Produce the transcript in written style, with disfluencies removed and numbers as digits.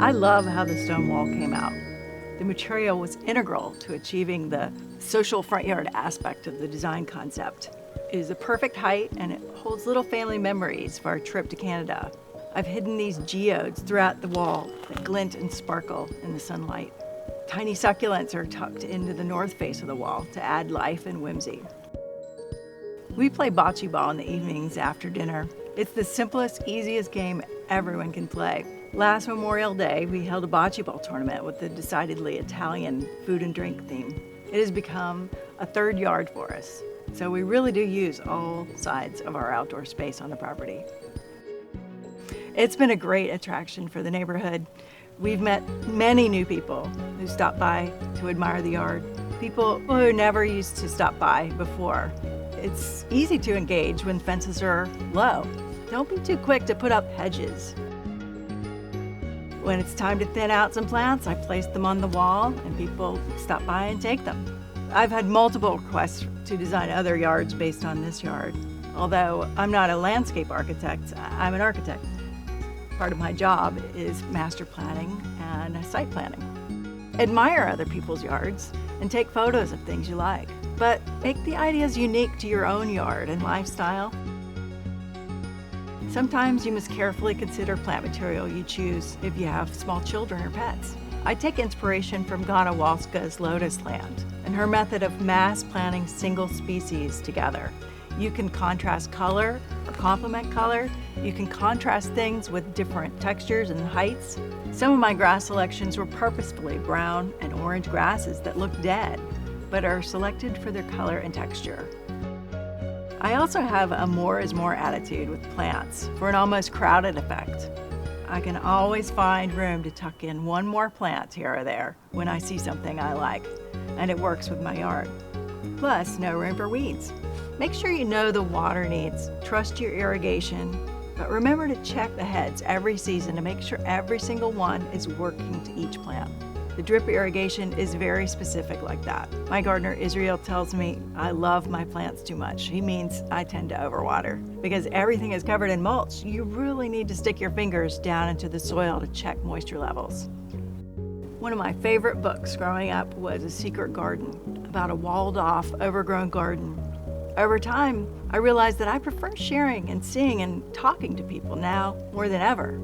I love how the stone wall came out. The material was integral to achieving the social front yard aspect of the design concept. It is the perfect height and it holds little family memories of our trip to Canada. I've hidden these geodes throughout the wall that glint and sparkle in the sunlight. Tiny succulents are tucked into the north face of the wall to add life and whimsy. We play bocce ball in the evenings after dinner. It's the simplest, easiest game everyone can play. Last Memorial Day, we held a bocce ball tournament with a decidedly Italian food and drink theme. It has become a third yard for us, so we really do use all sides of our outdoor space on the property. It's been a great attraction for the neighborhood. We've met many new people who stop by to admire the yard, people who never used to stop by before. It's easy to engage when fences are low. Don't be too quick to put up hedges. When it's time to thin out some plants, I place them on the wall and people stop by and take them. I've had multiple requests to design other yards based on this yard. Although I'm not a landscape architect, I'm an architect. Part of my job is master planning and site planning. Admire other people's yards and take photos of things you like, but make the ideas unique to your own yard and lifestyle. Sometimes you must carefully consider plant material you choose if you have small children or pets. I take inspiration from Ganawalska's lotus land and her method of mass planting single species together. You can contrast color or complement color. You can contrast things with different textures and heights. Some of my grass selections were purposefully brown and orange grasses that look dead, but are selected for their color and texture. I also have a more is more attitude with plants for an almost crowded effect. I can always find room to tuck in one more plant here or there when I see something I like, and it works with my yard. Plus, no room for weeds. Make sure you know the water needs, trust your irrigation, but remember to check the heads every season to make sure every single one is working to each plant. The drip irrigation is very specific like that. My gardener Israel tells me I love my plants too much. He means I tend to overwater. Because everything is covered in mulch, you really need to stick your fingers down into the soil to check moisture levels. One of my favorite books growing up was A Secret Garden, about a walled-off, overgrown garden. Over time, I realized that I prefer sharing and seeing and talking to people now more than ever.